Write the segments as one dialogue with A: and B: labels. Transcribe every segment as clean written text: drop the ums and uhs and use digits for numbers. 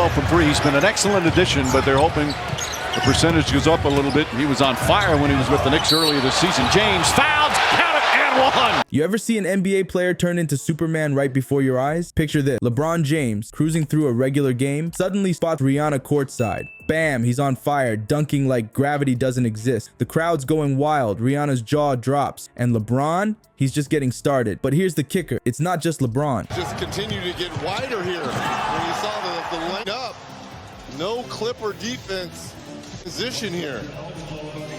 A: 12 from 3. He's been an excellent addition, but they're hoping the percentage goes up a little bit. He was on fire when he was with the Knicks earlier this season. James fouls, count it, and one.
B: You ever see an NBA player turn into Superman right before your eyes? Picture this. LeBron James, cruising through a regular game, suddenly spots Rihanna courtside. Bam, he's on fire, dunking like gravity doesn't exist. The crowd's going wild, Rihanna's jaw drops, and LeBron, he's just getting started. But here's the kicker, it's not just LeBron.
C: Just continue to get wider here. When you saw the line up, no Clipper defense position here.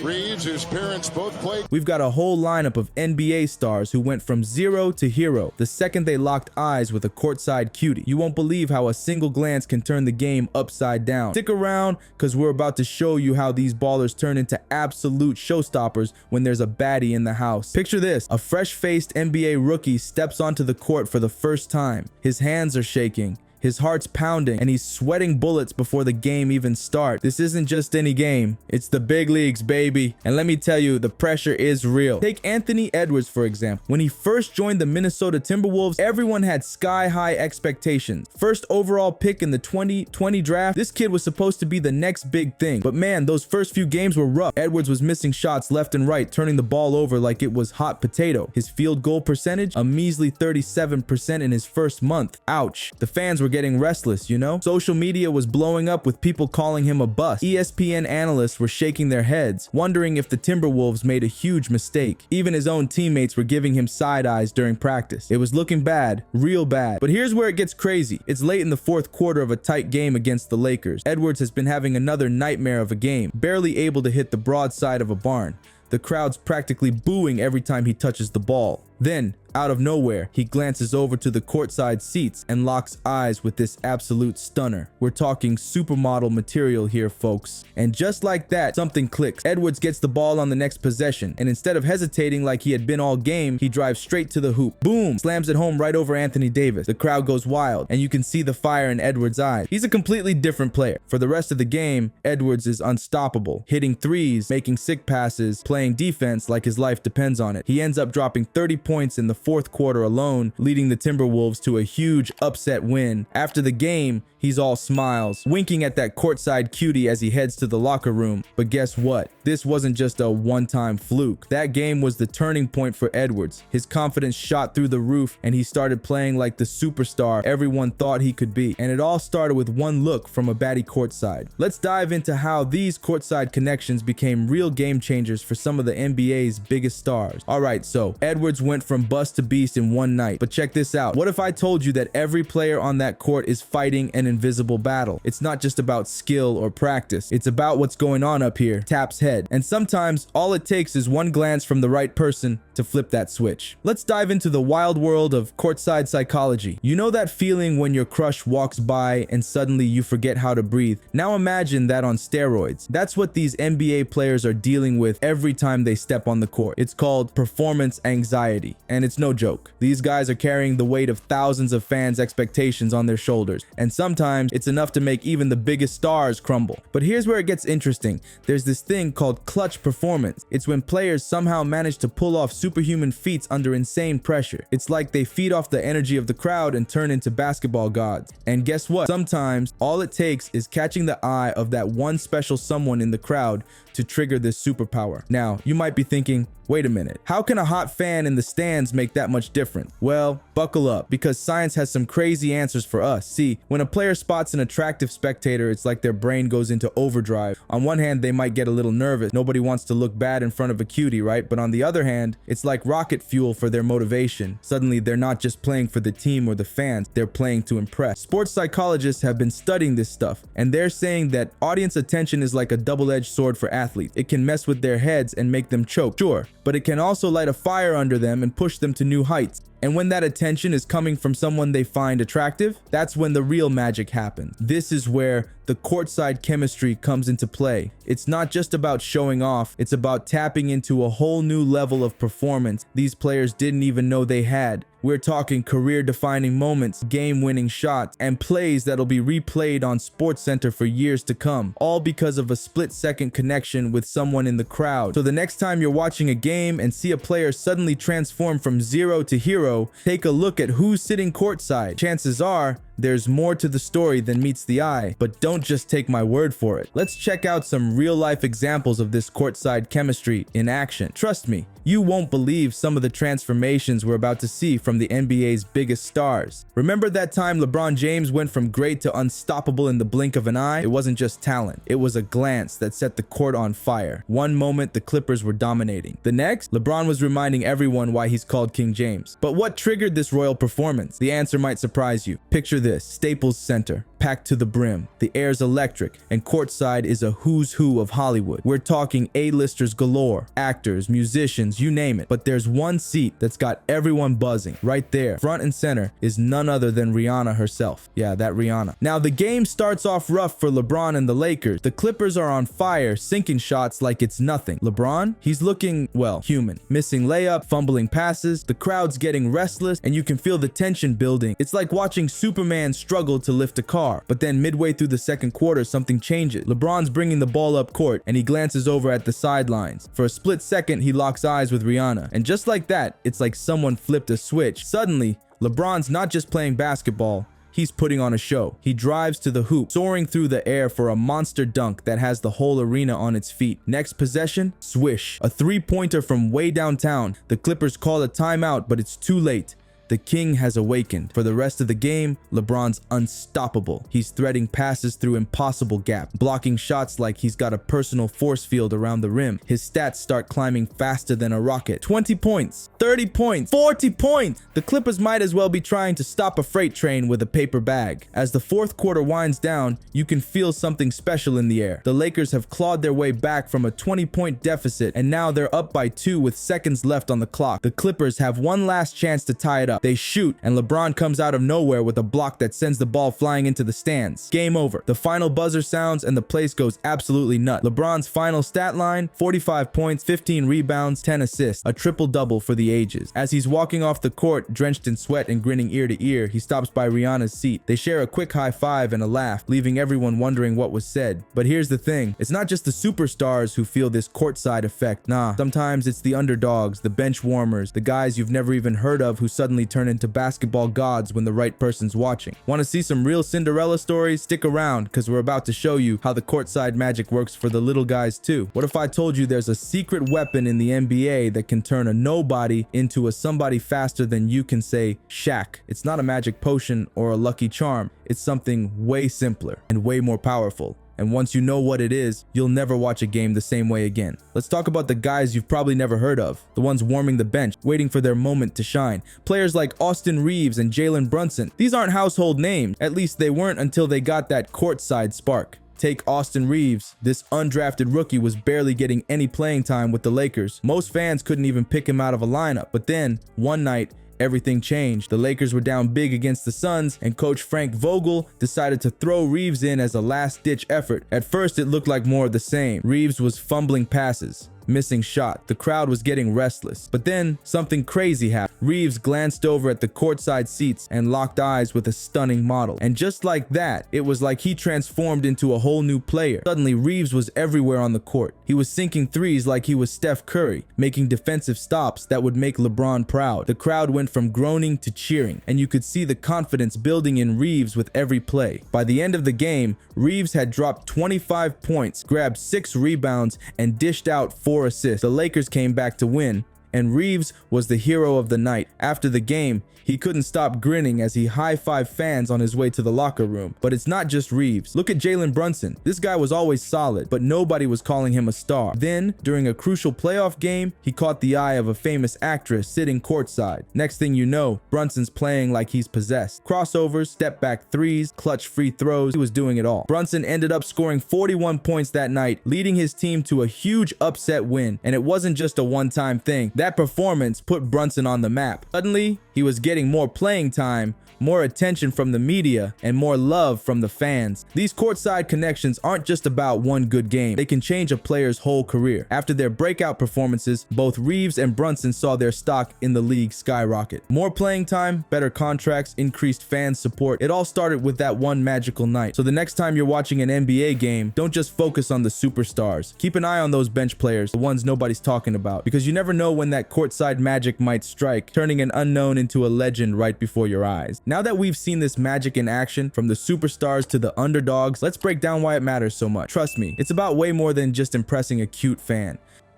C: Reeves, whose parents both played.
B: We've got a whole lineup of NBA stars who went from zero to hero the second they locked eyes with a courtside cutie. You won't believe how a single glance can turn the game upside down. Stick around, because we're about to show you how these ballers turn into absolute showstoppers when there's a baddie in the house. Picture this, a fresh-faced NBA rookie steps onto the court for the first time. His hands are shaking. His heart's pounding, and he's sweating bullets before the game even starts. This isn't just any game, it's the big leagues, baby. And let me tell you, the pressure is real. Take Anthony Edwards, for example. When he first joined the Minnesota Timberwolves, everyone had sky-high expectations. First overall pick in the 2020 draft, this kid was supposed to be the next big thing. But man, those first few games were rough. Edwards was missing shots left and right, turning the ball over like it was hot potato. His field goal percentage, a measly 37% in his first month. Ouch. The fans were getting restless, you know? Social media was blowing up with people calling him a bust. ESPN analysts were shaking their heads, wondering if the Timberwolves made a huge mistake. Even his own teammates were giving him side eyes during practice. It was looking bad, real bad. But here's where it gets crazy. It's late in the fourth quarter of a tight game against the Lakers. Edwards has been having another nightmare of a game, barely able to hit the broadside of a barn. The crowd's practically booing every time he touches the ball. Then, out of nowhere, he glances over to the courtside seats and locks eyes with this absolute stunner. We're talking supermodel material here, folks. And just like that, something clicks. Edwards gets the ball on the next possession, and instead of hesitating like he had been all game, he drives straight to the hoop. Boom! Slams it home right over Anthony Davis. The crowd goes wild, and you can see the fire in Edwards' eyes. He's a completely different player. For the rest of the game, Edwards is unstoppable, hitting threes, making sick passes, playing defense like his life depends on it. He ends up dropping 30 points in the fourth quarter alone, leading the Timberwolves to a huge upset win. After the game, he's all smiles, winking at that courtside cutie as he heads to the locker room. But guess what? This wasn't just a one-time fluke. That game was the turning point for Edwards. His confidence shot through the roof, and he started playing like the superstar everyone thought he could be. And it all started with one look from a baddie courtside. Let's dive into how these courtside connections became real game changers for some of the NBA's biggest stars. Alright, so Edwards went from bust to beast in one night. But check this out. What if I told you that every player on that court is fighting an invisible battle? It's not just about skill or practice. It's about what's going on up here, Tap's head. And sometimes all it takes is one glance from the right person to flip that switch. Let's dive into the wild world of courtside psychology. You know that feeling when your crush walks by and suddenly you forget how to breathe? Now imagine that on steroids. That's what these NBA players are dealing with every time they step on the court. It's called performance anxiety, and it's no joke. These guys are carrying the weight of thousands of fans' expectations on their shoulders, and sometimes it's enough to make even the biggest stars crumble. But here's where it gets interesting. There's this thing called clutch performance. It's when players somehow manage to pull off superhuman feats under insane pressure. It's like they feed off the energy of the crowd and turn into basketball gods. And guess what? Sometimes all it takes is catching the eye of that one special someone in the crowd to trigger this superpower. Now, you might be thinking, wait a minute, how can a hot fan in the stands make that much difference? Well, buckle up, because science has some crazy answers for us. See, when a player spots an attractive spectator, it's like their brain goes into overdrive. On one hand, they might get a little nervous. Nobody wants to look bad in front of a cutie, right? But on the other hand, it's like rocket fuel for their motivation. Suddenly, they're not just playing for the team or the fans, they're playing to impress. Sports psychologists have been studying this stuff, and they're saying that audience attention is like a double-edged sword for athletes. It can mess with their heads and make them choke, sure, but it can also light a fire under them and push them to new heights. And when that attention is coming from someone they find attractive, that's when the real magic happens. This is where the courtside chemistry comes into play. It's not just about showing off, it's about tapping into a whole new level of performance these players didn't even know they had. We're talking career-defining moments, game-winning shots, and plays that'll be replayed on SportsCenter for years to come, all because of a split-second connection with someone in the crowd. So the next time you're watching a game and see a player suddenly transform from zero to hero, take a look at who's sitting courtside. Chances are, There's more to the story than meets the eye, but don't just take my word for it. Let's check out some real-life examples of this courtside chemistry in action. Trust me, you won't believe some of the transformations we're about to see from the NBA's biggest stars. Remember that time LeBron James went from great to unstoppable in the blink of an eye? It wasn't just talent. It was a glance that set the court on fire. One moment, the Clippers were dominating. The next, LeBron was reminding everyone why he's called King James. But what triggered this royal performance? The answer might surprise you. Picture this: Staples Center, packed to the brim. The air's electric, and courtside is a who's who of Hollywood. We're talking A-listers galore, actors, musicians, you name it. But there's one seat that's got everyone buzzing. Right there, front and center, is none other than Rihanna herself. Yeah, that Rihanna. Now, the game starts off rough for LeBron and the Lakers. The Clippers are on fire, sinking shots like it's nothing. LeBron, he's looking, well, human. Missing layup, fumbling passes, the crowd's getting restless, and you can feel the tension building. It's like watching Superman struggle to lift a car. But then midway through the second quarter, something changes. LeBron's bringing the ball up court, and he glances over at the sidelines. For a split second, he locks eyes with Rihanna. And just like that, it's like someone flipped a switch. Suddenly, LeBron's not just playing basketball, he's putting on a show. He drives to the hoop, soaring through the air for a monster dunk that has the whole arena on its feet. Next possession, swish. A three-pointer from way downtown. The Clippers call a timeout, but it's too late. The king has awakened. For the rest of the game, LeBron's unstoppable. He's threading passes through impossible gaps, blocking shots like he's got a personal force field around the rim. His stats start climbing faster than a rocket. 20 points, 30 points, 40 points. The Clippers might as well be trying to stop a freight train with a paper bag. As the fourth quarter winds down, you can feel something special in the air. The Lakers have clawed their way back from a 20-point deficit, and now they're up by 2 with seconds left on the clock. The Clippers have one last chance to tie it up. They shoot, and LeBron comes out of nowhere with a block that sends the ball flying into the stands. Game over. The final buzzer sounds, and the place goes absolutely nuts. LeBron's final stat line: 45 points, 15 rebounds, 10 assists. A triple-double for the ages. As he's walking off the court, drenched in sweat and grinning ear to ear, he stops by Rihanna's seat. They share a quick high five and a laugh, leaving everyone wondering what was said. But here's the thing. It's not just the superstars who feel this courtside effect. Nah, sometimes it's the underdogs, the bench warmers, the guys you've never even heard of who suddenly turn into basketball gods when the right person's watching. Want to see some real Cinderella stories? Stick around, because we're about to show you how the courtside magic works for the little guys too. What if I told you there's a secret weapon in the NBA that can turn a nobody into a somebody faster than you can say Shaq? It's not a magic potion or a lucky charm. It's something way simpler and way more powerful. And once you know what it is, you'll never watch a game the same way again. Let's talk about the guys you've probably never heard of. The ones warming the bench, waiting for their moment to shine. Players like Austin Reeves and Jalen Brunson. These aren't household names. At least they weren't until they got that courtside spark. Take Austin Reeves. This undrafted rookie was barely getting any playing time with the Lakers. Most fans couldn't even pick him out of a lineup. But then, one night, everything changed. The Lakers were down big against the Suns, and coach Frank Vogel decided to throw Reeves in as a last-ditch effort. At first, it looked like more of the same. Reeves was fumbling passes, missing shot. The crowd was getting restless. But then something crazy happened. Reeves glanced over at the courtside seats and locked eyes with a stunning model. And just like that, it was like he transformed into a whole new player. Suddenly, Reeves was everywhere on the court. He was sinking threes like he was Steph Curry, making defensive stops that would make LeBron proud. The crowd went from groaning to cheering, and you could see the confidence building in Reeves with every play. By the end of the game, Reeves had dropped 25 points, grabbed 6 rebounds, and dished out 4 assists. The Lakers came back to win, and Reeves was the hero of the night. After the game, he couldn't stop grinning as he high-fived fans on his way to the locker room. But it's not just Reeves. Look at Jalen Brunson. This guy was always solid, but nobody was calling him a star. Then, during a crucial playoff game, he caught the eye of a famous actress sitting courtside. Next thing you know, Brunson's playing like he's possessed. Crossovers, step-back threes, clutch free throws. He was doing it all. Brunson ended up scoring 41 points that night, leading his team to a huge upset win. And it wasn't just a one-time thing. That performance put Brunson on the map. Suddenly, he was getting more playing time, more attention from the media, and more love from the fans. These courtside connections aren't just about one good game. They can change a player's whole career. After their breakout performances, both Reeves and Brunson saw their stock in the league skyrocket. More playing time, better contracts, increased fan support. It all started with that one magical night. So the next time you're watching an NBA game, don't just focus on the superstars. Keep an eye on those bench players, the ones nobody's talking about, because you never know when that courtside magic might strike, turning an unknown into a legend right before your eyes. Now that we've seen this magic in action, from the superstars to the underdogs, let's break down why it matters so much. Trust me, it's about way more than just impressing a cute fan.